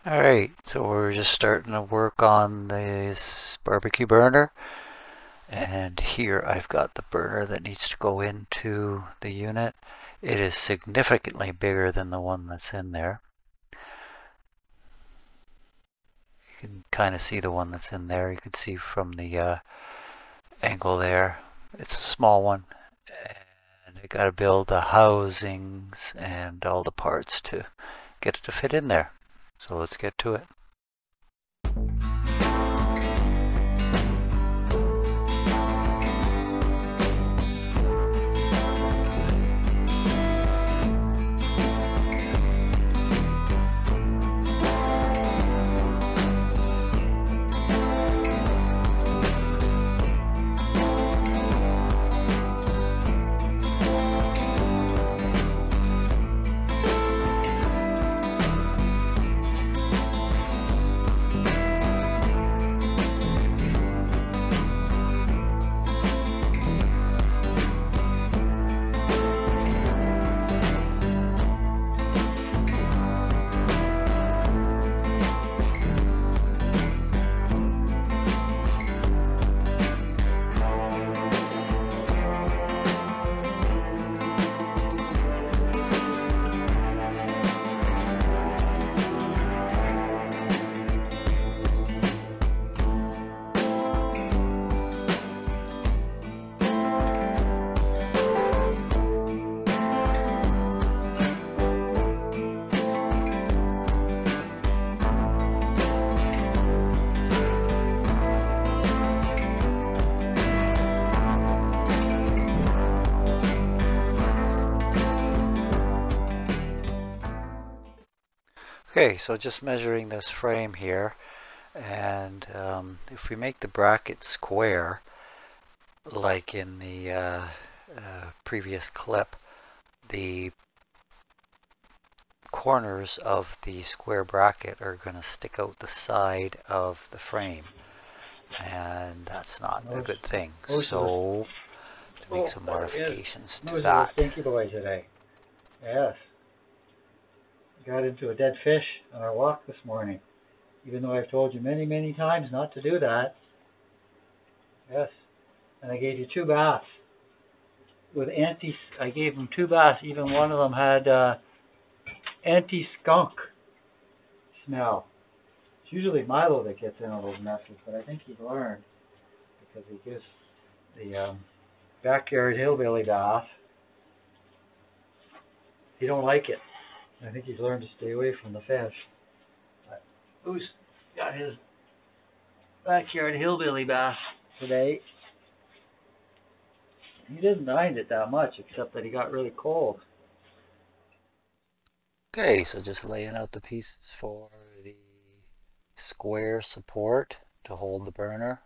Alright, so we're just starting to work on this barbecue burner. And here I've got the burner that needs to go into the unit. It is significantly bigger than the one that's in there. You can kind of see the one that's in there. You can see from the angle there. It's a small one. And I got to build the housings and all the parts to get it to fit in there. So let's get to it. Okay, so just measuring this frame here, and if we make the bracket square, like in the previous clip, the corners of the square bracket are going to stick out the side of the frame, and that's not a good thing. So to make some modifications to that. Stinky boy today. Yes. Got into a dead fish on our walk this morning, even though I've told you many, many times not to do that. Yes. And I gave you 2 baths with I gave them 2 baths. Even one of them had anti-skunk smell. It's usually Milo that gets in all those messes, but I think he's learned, because he gives the backyard hillbilly bath. He don't like it. I think he's learned to stay away from the fish. But who's got his backyard hillbilly bath today? He didn't mind it that much, except that he got really cold. Okay, so just laying out the pieces for the square support to hold the burner.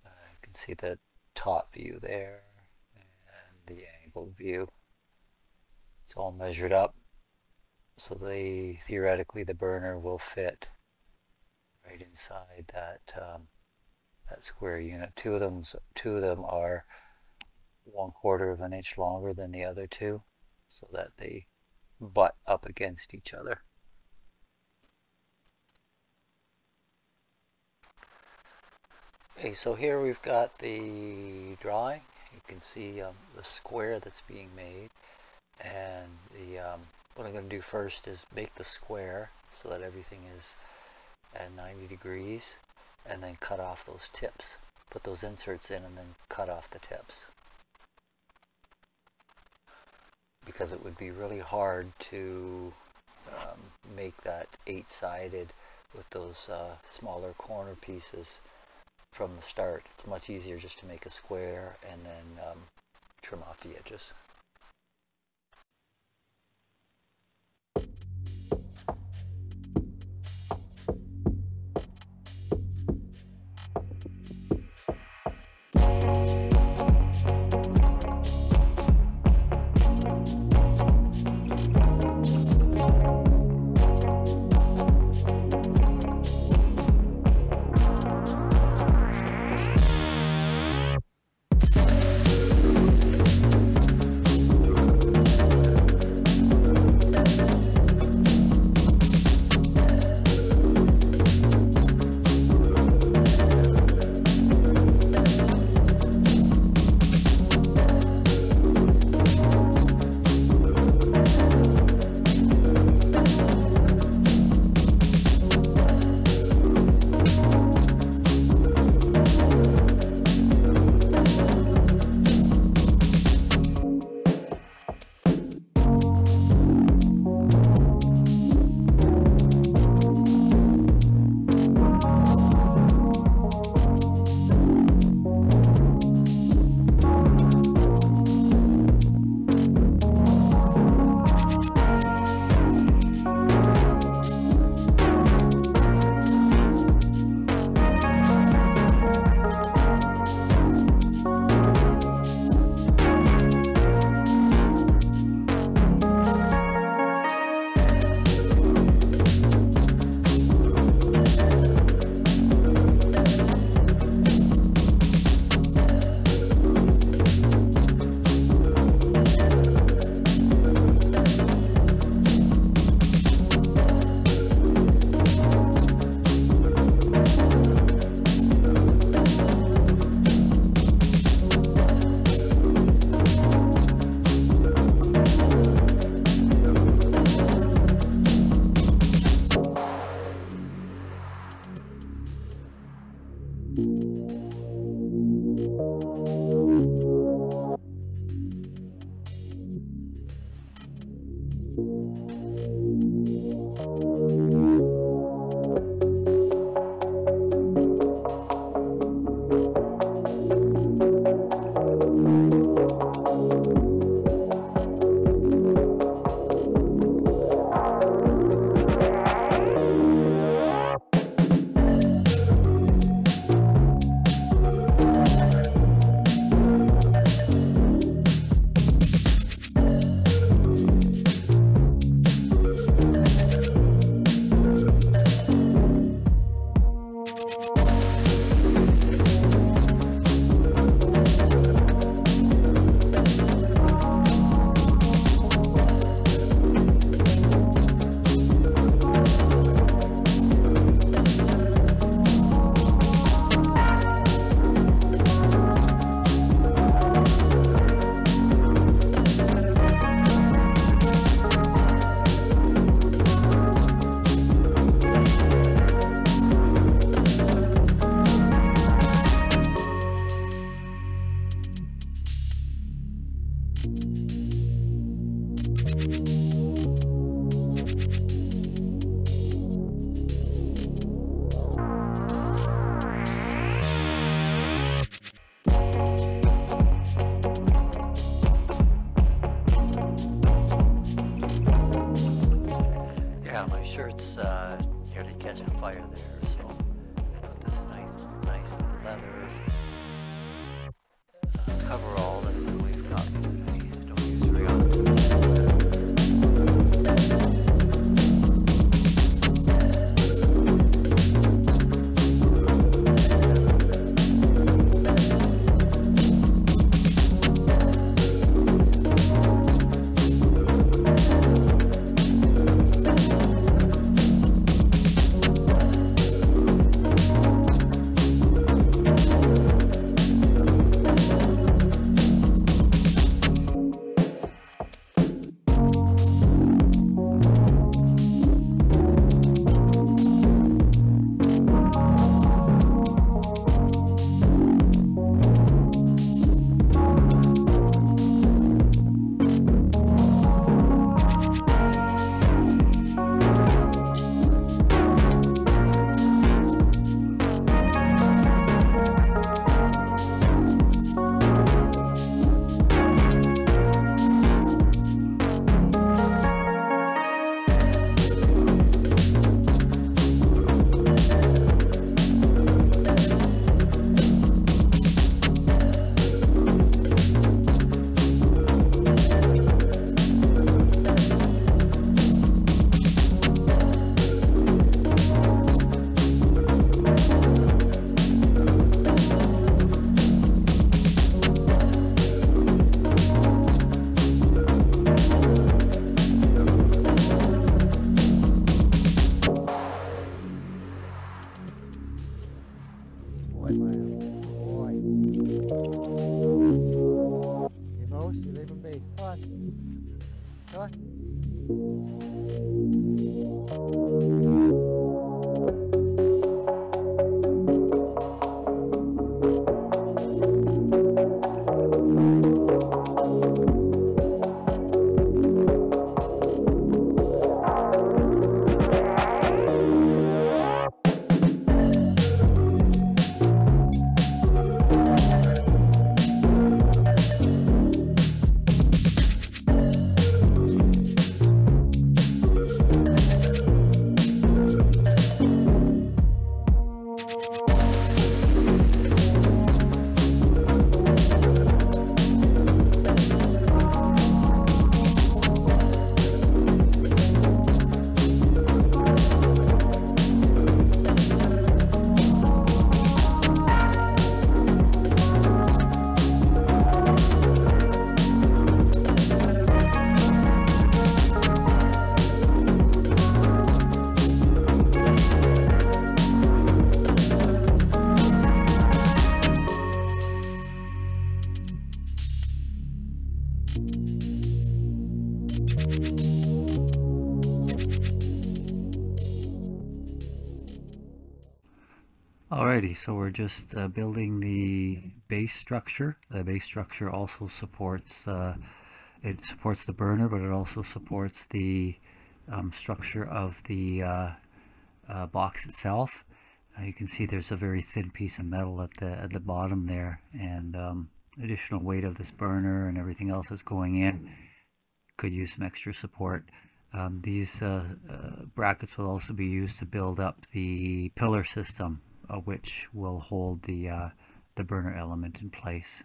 You can see the top view there and the angled view. It's all measured up. So theoretically the burner will fit right inside that that square unit. Two of them are 1/4 of an inch longer than the other two, so that they butt up against each other. Okay, so here we've got the drawing. You can see the square that's being made, and the what I'm going to do first is make the square so that everything is at 90 degrees, and then cut off those tips. Put those inserts in and then cut off the tips, because it would be really hard to make that 8-sided with those smaller corner pieces from the start. It's much easier just to make a square and then trim off the edges. coverall that we've got that I don't use very often. Alrighty, so we're just building the base structure. The base structure also supports it supports the burner, but it also supports the structure of the box itself. You can see there's a very thin piece of metal at the bottom there, and additional weight of this burner and everything else that's going in could use some extra support. These brackets will also be used to build up the pillar system, which will hold the burner element in place.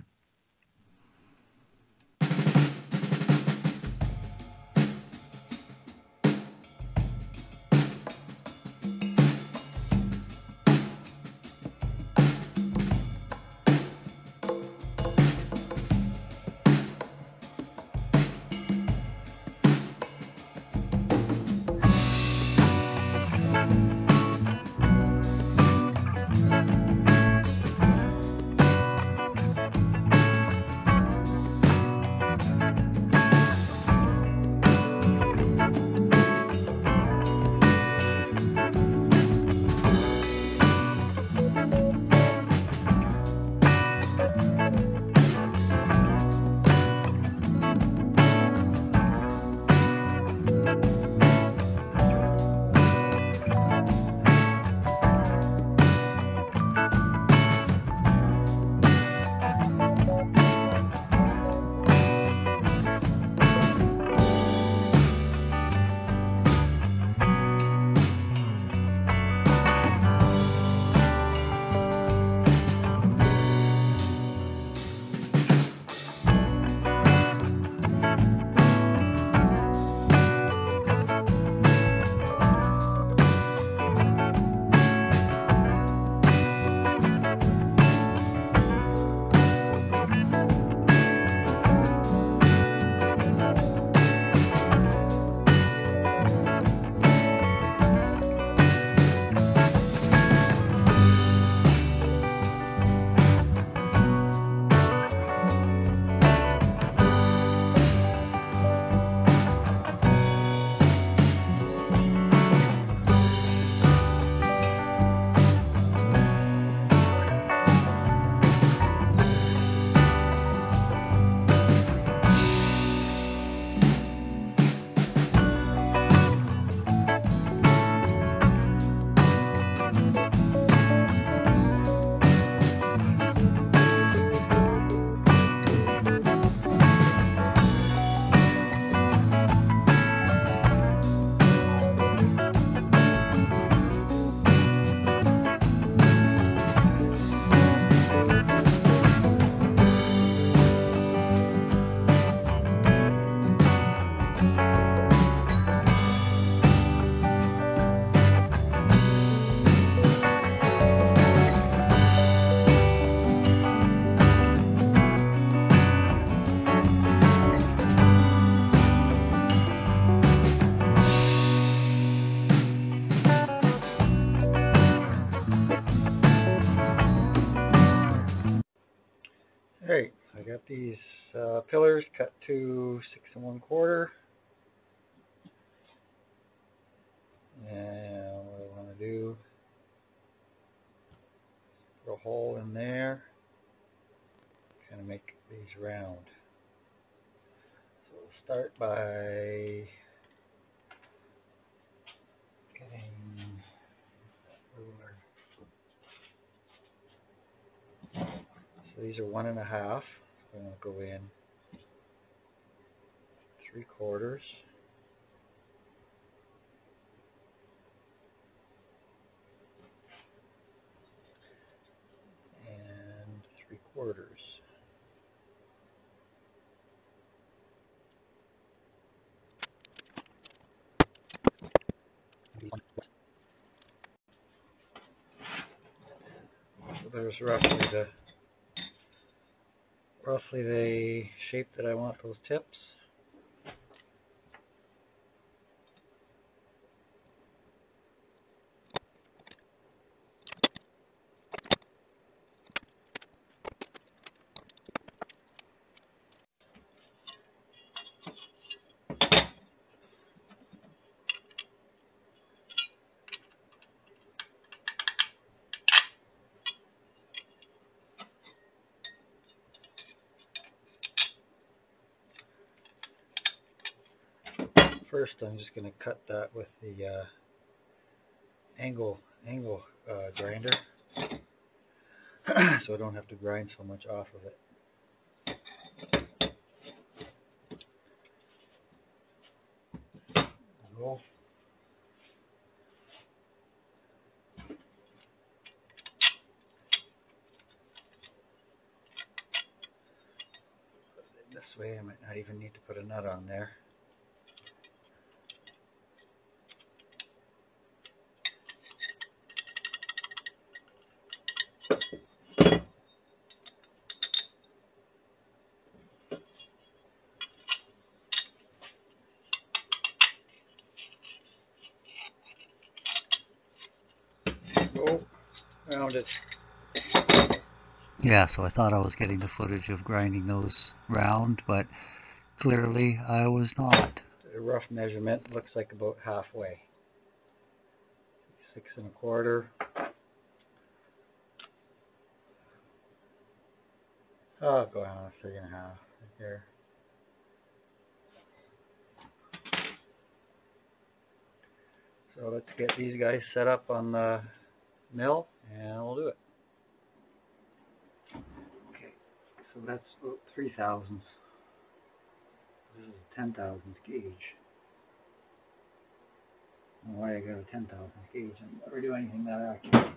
Alright, I got these pillars cut to 6 1/4. And what I want to do, put a hole in there, kind of make these round. So we'll start by getting that ruler. So these are 1 1/2. So I'm going to go in 3/4. And 3/4. So there's roughly the shape that I want those tips. First, I'm just going to cut that with the angle grinder, so I don't have to grind so much off of it. Go. This way, I might not even need to put a nut on there. Go around it. Yeah, so I thought I was getting the footage of grinding those round, but clearly I was not. A rough measurement looks like about halfway. 6 1/4. Oh, go on 3 1/2 right there. So let's get these guys set up on the mill and we'll do it. Okay, so that's about 3/1000. This is a 10,000 gauge. I don't know why I got a 10,000 gauge. I never do anything that accurate.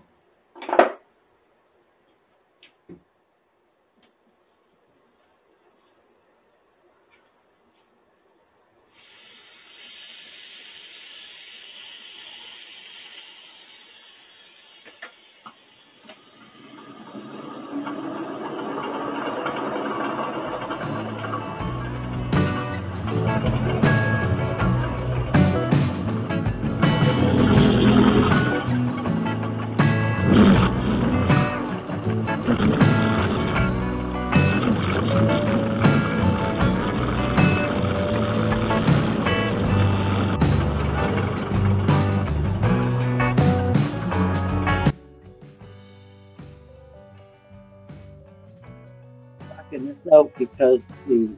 This out because the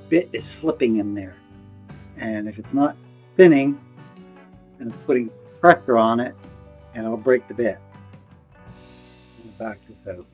bit is slipping in there, and if it's not spinning, then it's putting pressure on it and it'll break the bit. I'll back this out.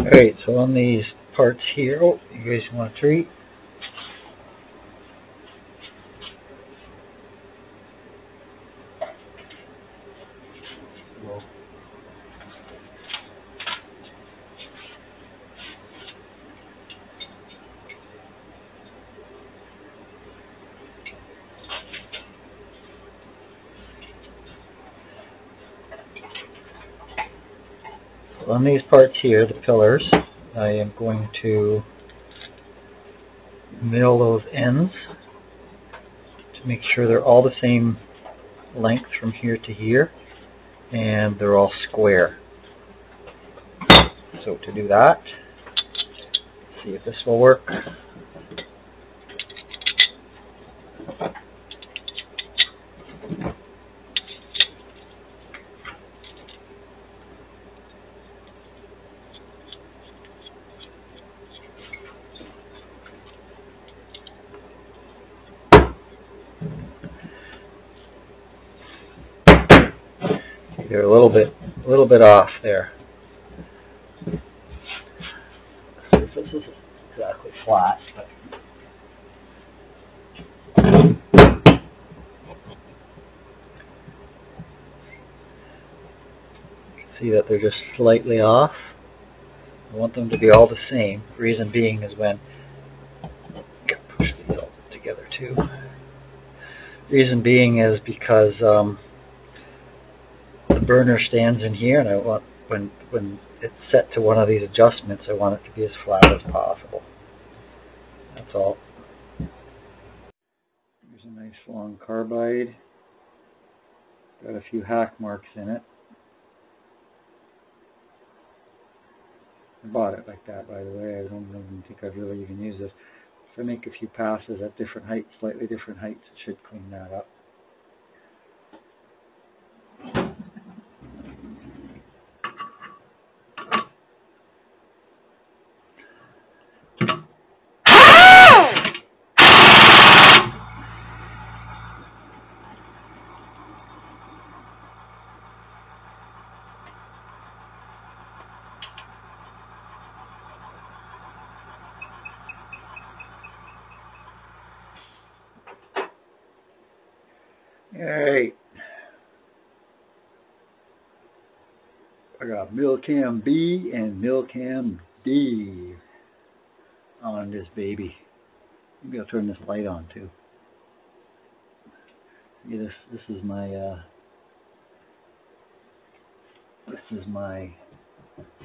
Alright, so on these parts here, oh, you guys want a treat? On these parts here, the pillars, I am going to mill those ends to make sure they're all the same length from here to here, and they're all square. So to do that, see if this will work. They're a little bit off there. So this is exactly flat. See that they're just slightly off. I want them to be all the same. Reason being is when push these all together too. Reason being is because the burner stands in here, and I want when it's set to one of these adjustments, I want it to be as flat as possible. That's all. Here's a nice long carbide. Got a few hack marks in it. I bought it like that, by the way. I don't even think I've really even used this. If I make a few passes at different heights, slightly different heights, it should clean that up. Alright, I got Milcam B and Milcam D on this baby. Maybe I'll turn this light on too. Yeah, this is my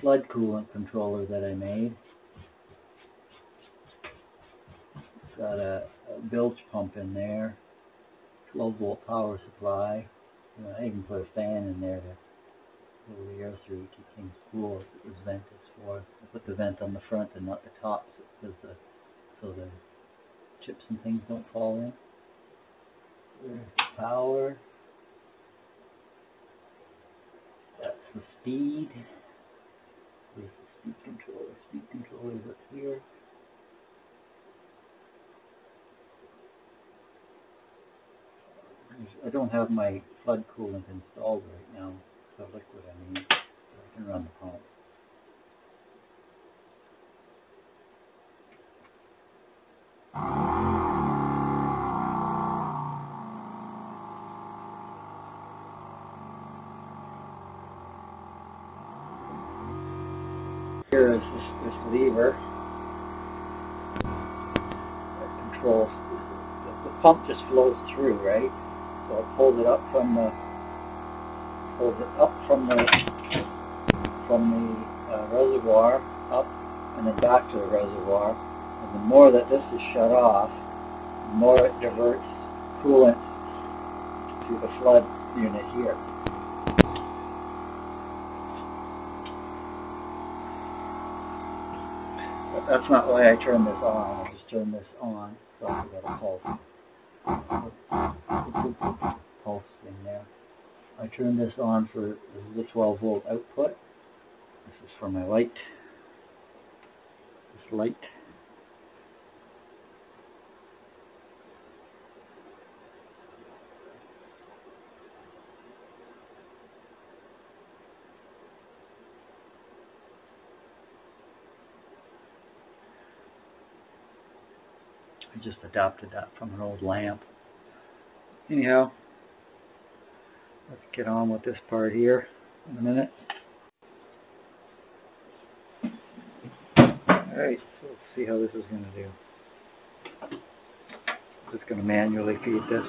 flood coolant controller that I made. It's got a bilge pump in there. 12-volt power supply. I even put a fan in there to blow the air through to keep things cool. That's what this vent is for. I put the vent on the front and not the top so the chips and things don't fall in. There's the power. That's the speed. There's the speed controller. Speed controller is up here. I don't have my flood coolant installed right now, so liquid I mean, so I can run the pump. Here is this lever that controls, the pump just flows through, right? So I pulled it up from holds it up from the reservoir up and then back to the reservoir. And the more that this is shut off, the more it diverts coolant to the flood unit here. But that's not why I turned this on. I just turned this on so I get a pulse. Pulse in there. I turned this on for, this is a 12 volt output. This is for my light. This light. I just adapted that from an old lamp. Anyhow, let's get on with this part here in a minute. Alright, so let's see how this is going to do. I'm just going to manually feed this.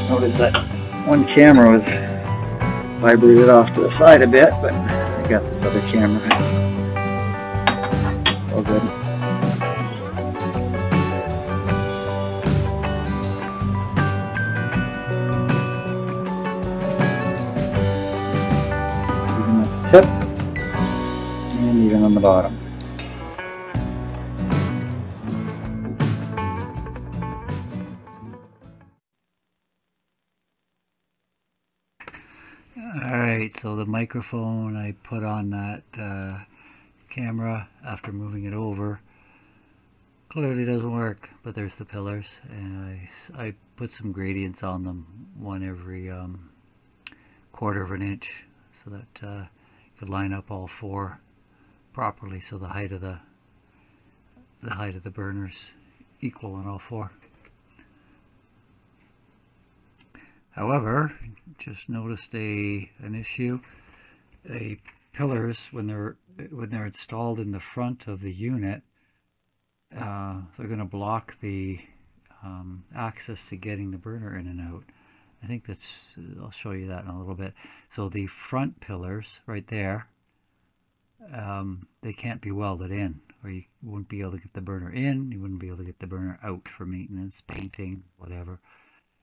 Noticed that one camera was vibrated off to the side a bit, but I got this other camera. All good. Even at the tip and even on the bottom. Alright, so the microphone I put on that camera after moving it over clearly doesn't work, but there's the pillars, and I put some gradients on them, one every quarter of an inch, so that you could line up all four properly, so the height of the burners equal on all four. However, just noticed an issue. The pillars, when they're installed in the front of the unit, they're going to block the access to getting the burner in and out. I think that's, I'll show you that in a little bit. So the front pillars right there, they can't be welded in, or you wouldn't be able to get the burner in, you wouldn't be able to get the burner out for maintenance, painting, whatever.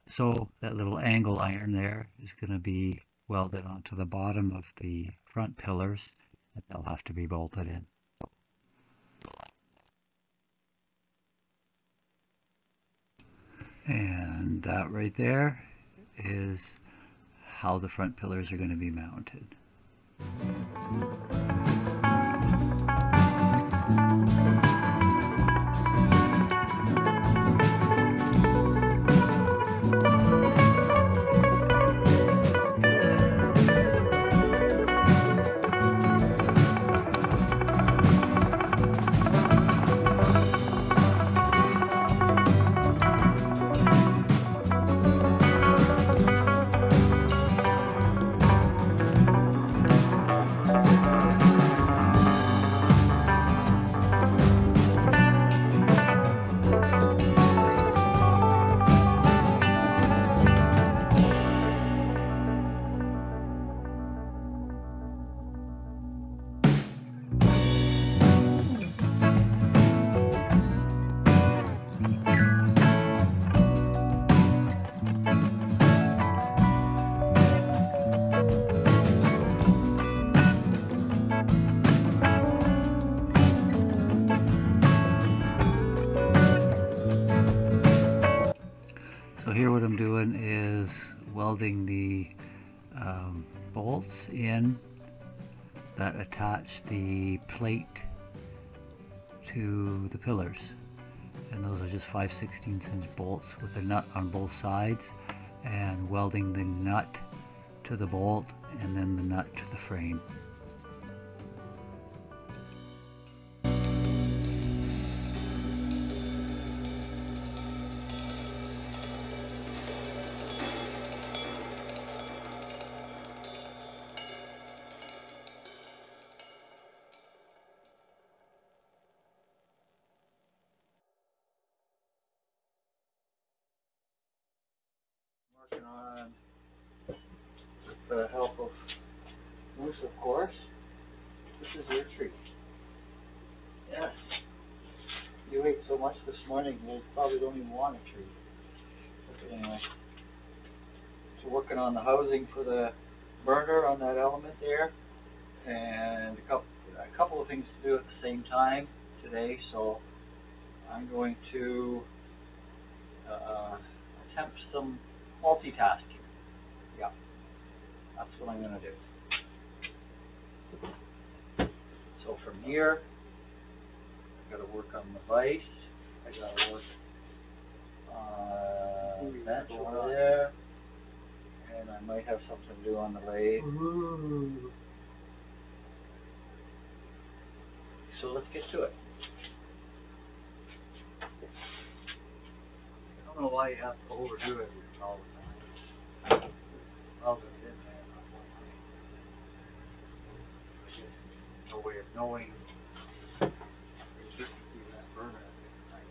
So that little angle iron there is going to be welded onto the bottom of the front pillars, and they'll have to be bolted in. And that right there is how the front pillars are going to be mounted. welding the bolts in that attach the plate to the pillars, and those are just 5/16 inch bolts with a nut on both sides, and welding the nut to the bolt and then the nut to the frame. Working on, with the help of Moose, of course. This is your treat. Yes. You ate so much this morning, you probably don't even want a treat. But anyway, so working on the housing for the burner on that element there, and a couple of things to do at the same time today. So I'm going to attempt some multitasking. Yeah, that's what I'm going to do. So from here, I got to work on the vise. I got to work on the bench over there, and I might have something to do on the lathe. Ooh. So let's get to it. I don't know why you have to overdo it all the time. I'll just in there. No way of knowing the consistency of that burner at this time.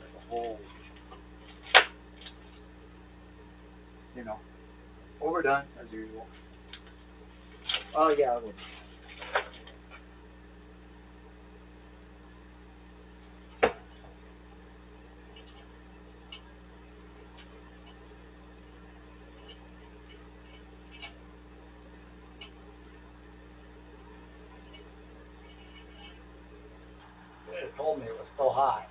Like a whole, overdone as usual. Oh yeah, I would. They told me it was so hot.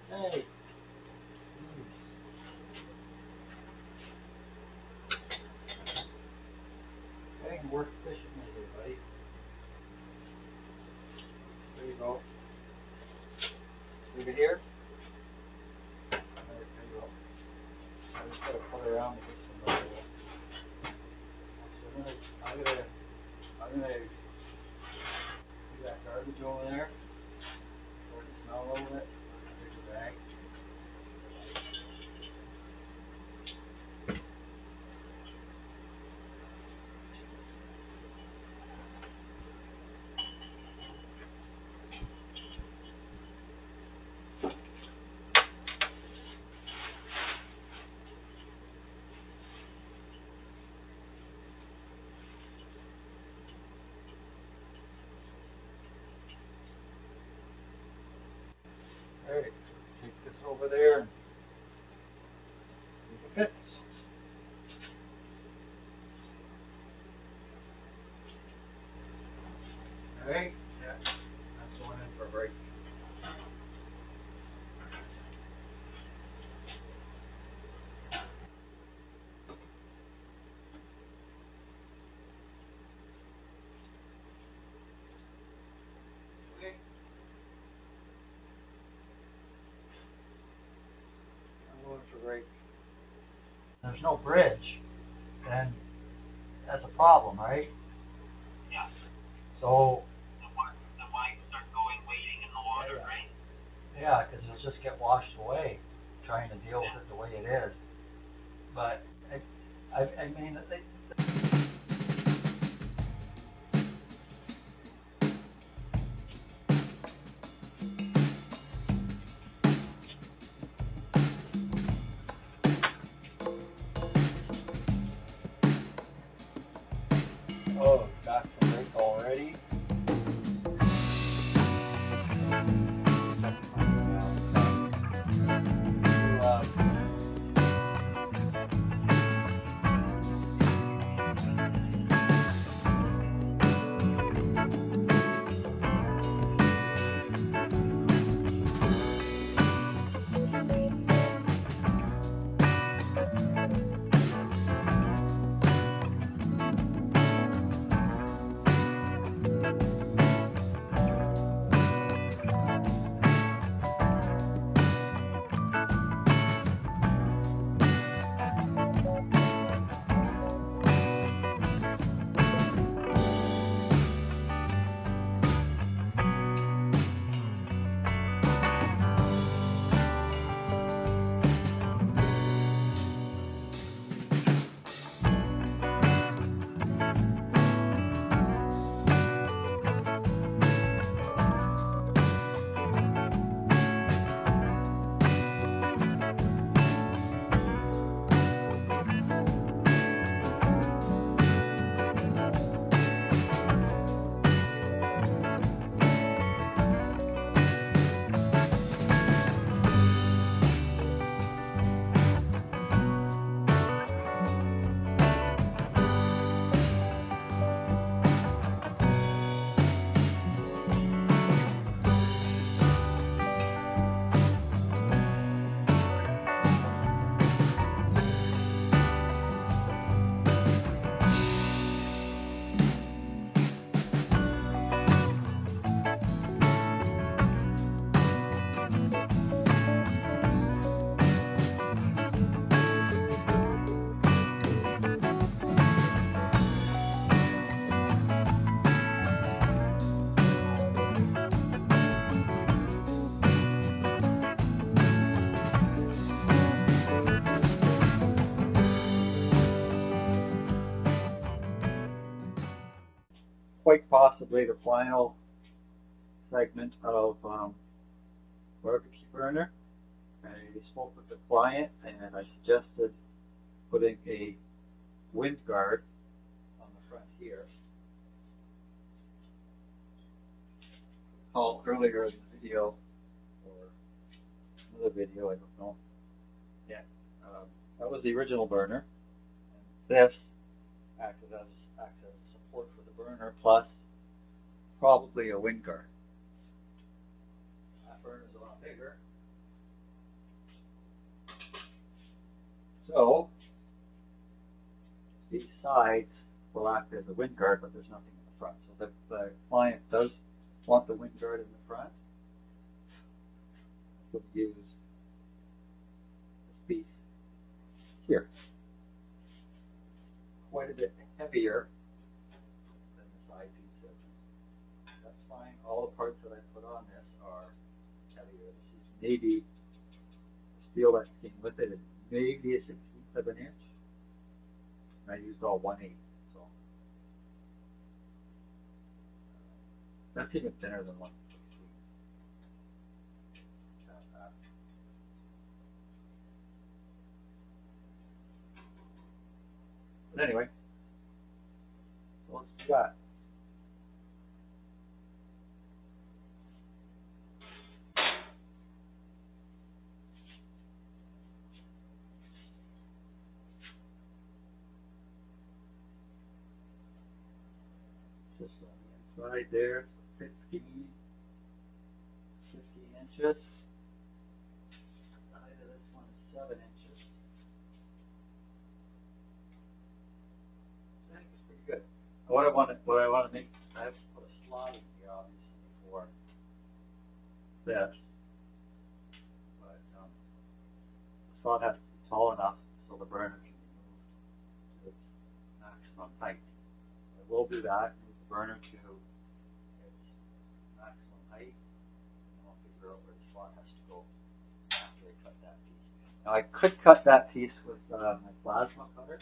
Hey. I can work efficiently here, buddy. There you go. Leave it here. There you go. I just gotta put it around with some other. So I'm gonna do that garbage over there. Throw the smell over it. Here's a bag. Alright, take this over there and see if it fits. Alright, yeah, that's going in for a break. Okay. I'm going for a break. There's no bridge, then that's a problem, right? Yes. So The white start going waiting in the water, right? yeah, because it'll just get washed away trying to deal with it the way it is. But I mean, oh, got the break already. quite possibly the final segment of Barbeque burner. I spoke with the client and I suggested putting a wind guard on the front here. Earlier in the video, or another video, I don't know. Yeah, that was the original burner. And this acted as support for the burner, plus probably a wind guard. That burner is a lot bigger. So these sides will act as a wind guard, but there's nothing in the front. So the client does want the wind guard in the front. We'll use this piece here. Quite a bit heavier than the side piece is. That's fine. All the parts that I put on this are heavier. This is maybe steel that came with it is maybe a 1/16 of an inch. And I used all 1/8, so that's even thinner than 1/16. But anyway, so let's do that. Just on the inside there, 15 inches. The height of this one is 7 inches. I think it's pretty good. What I want to make, I have to put a slot in here, obviously, for this. But the slot has to be tall enough so the burner can be moved to its maximum height. I will do that, move the burner to its maximum height, and I'll figure out where the slot has to go after I cut that piece. Now I could cut that piece with my plasma cutter.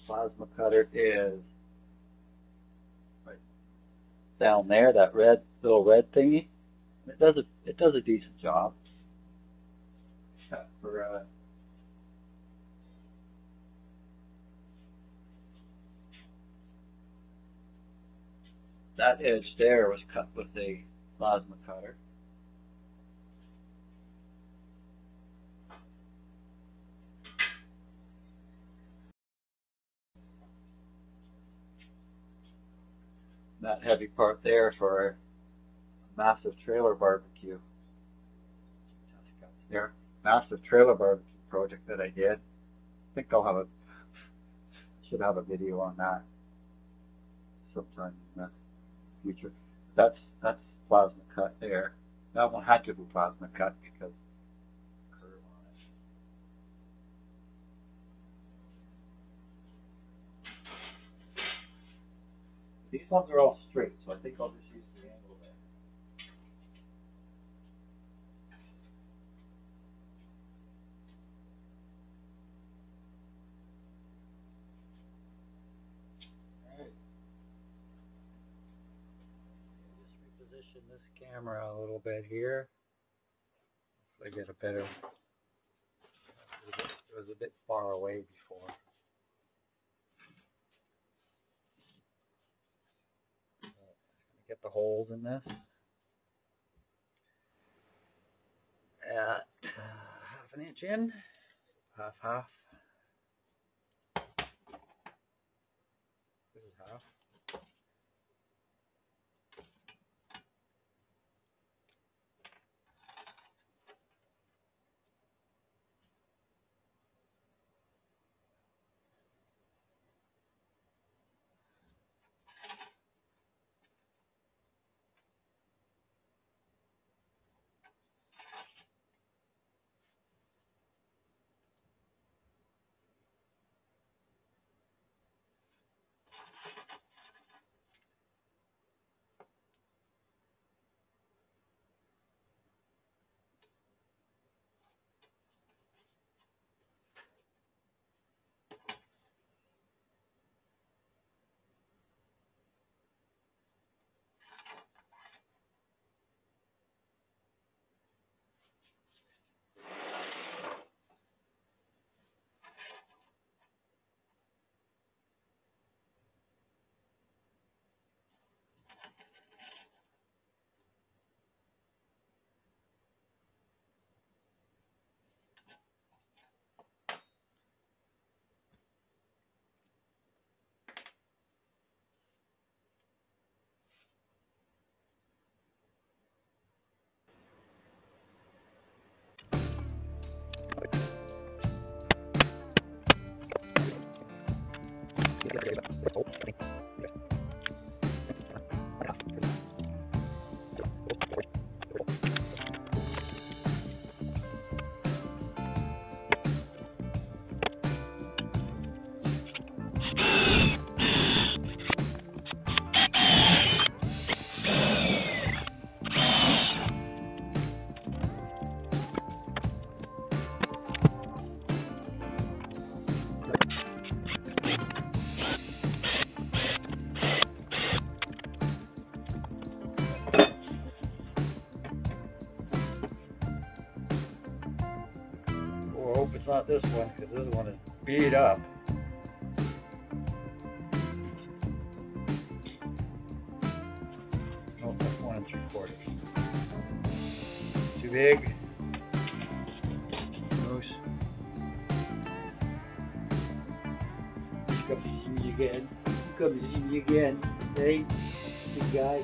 Plasma cutter is right down there, that little red thingy. It does a decent job. For that edge there was cut with a plasma cutter. That heavy part there for a massive trailer barbecue. There, massive trailer barbecue project that I did. I think I'll have should have a video on that sometime in the future. That's plasma cut there. That one had to be plasma cut because curve on it. These ones are all straight, so I think I'll just use the angle there. Alright. Just reposition this camera a little bit here. Hopefully get a better. It was a bit far away before. Get the holes in this at half an inch in, half. This is half. I hope it's not this one, because this one is beat up. Nope, that's 1 3/4. Too big. Moose. Come to see me again. Come to see me again. Hey, big guy.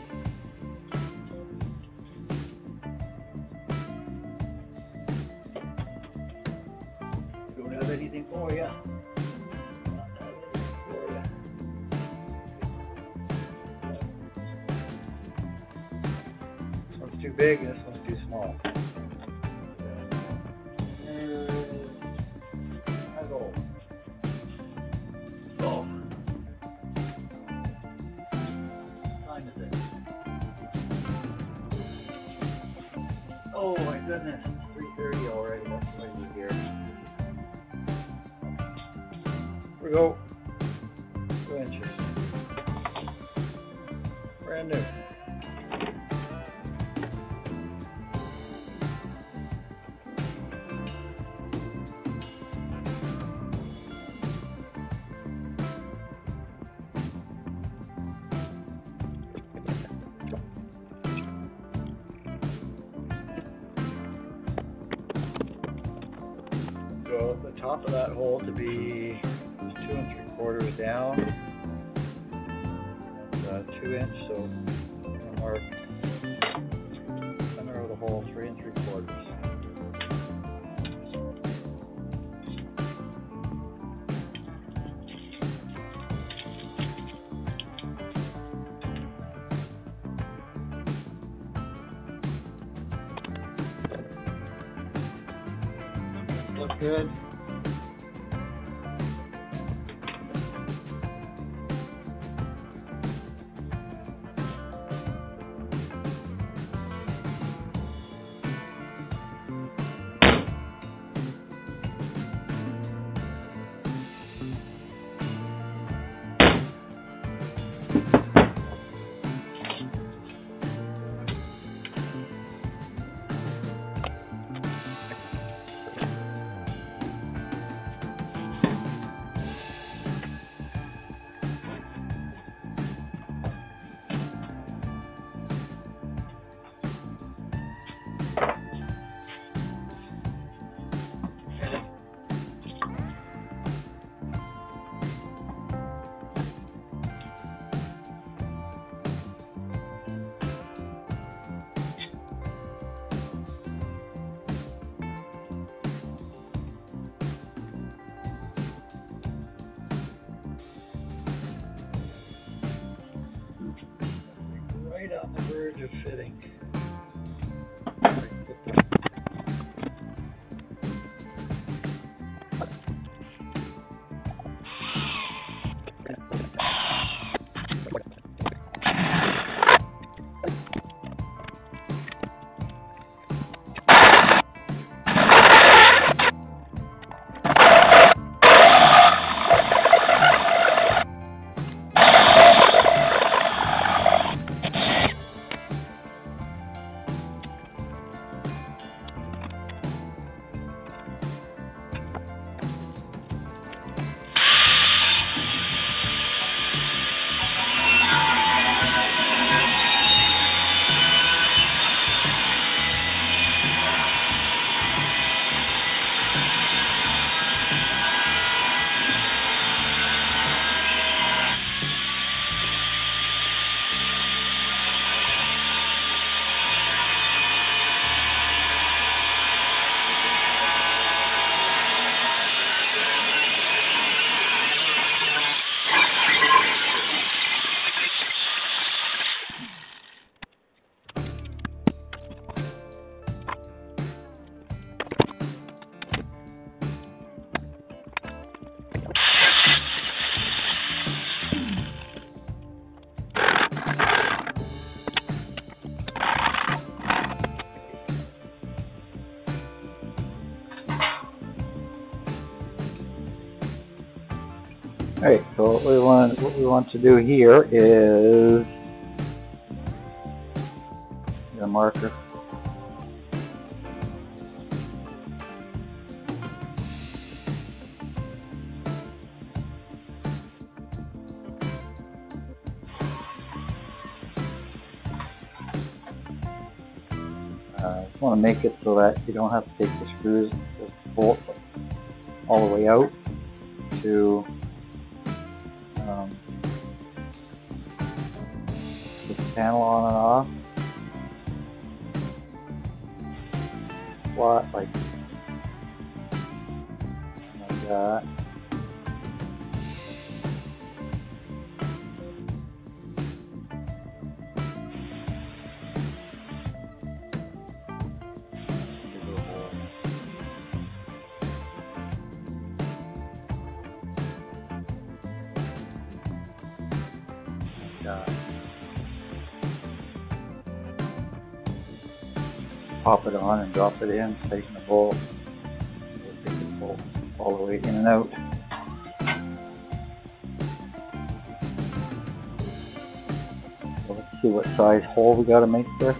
Don't have anything for you. This one's too big, this one's too small. Hello. Oh. What time is it? Oh my goodness, it's 3:30 already. That's why we're here. Here we go. 2 inches. Brand new. So the top of that hole to be 2 3/4 down. That's 2 inch, so I'm gonna mark center of the hole 3 3/4. Look good. Right on the verge of fitting. Alright, so what we want to do here is get a marker. Just want to make it so that you don't have to take the screws, the bolts all the way out to put the panel on and off. Flat like that. Pop it on and drop it in, tighten the bolt, take the bolt all the way in and out. So let's see what size hole we got to make there.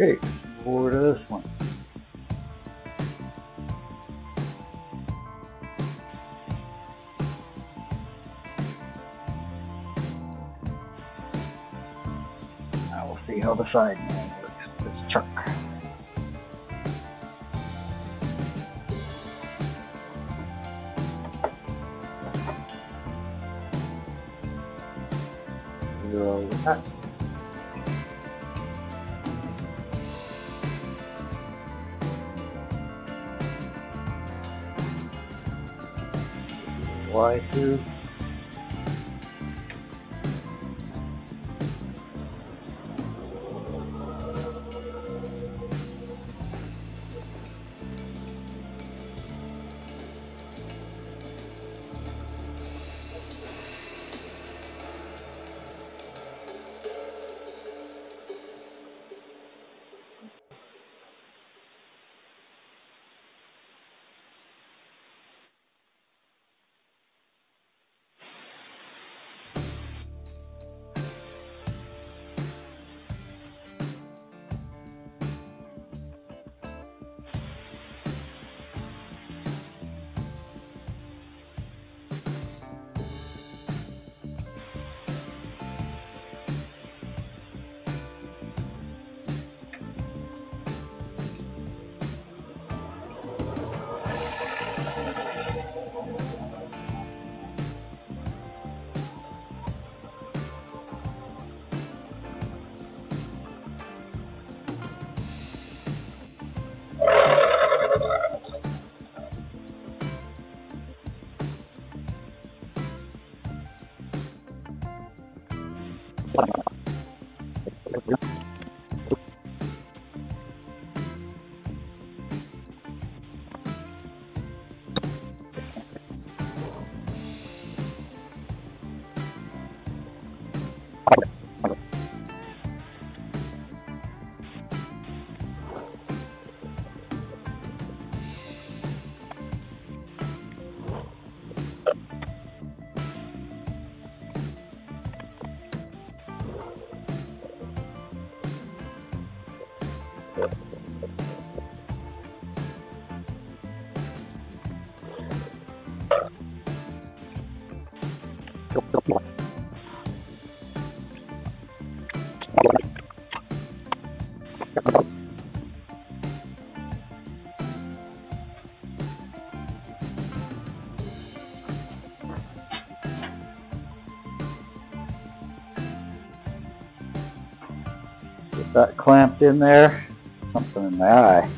Okay, forward to this one. Now we'll see how the side man works with this chuck. Zero with that. Y2. Get that clamped in there. Something in my eye.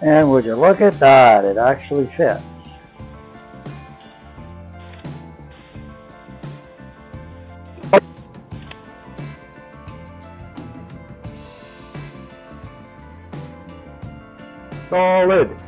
And would you look at that, it actually fits. Solid.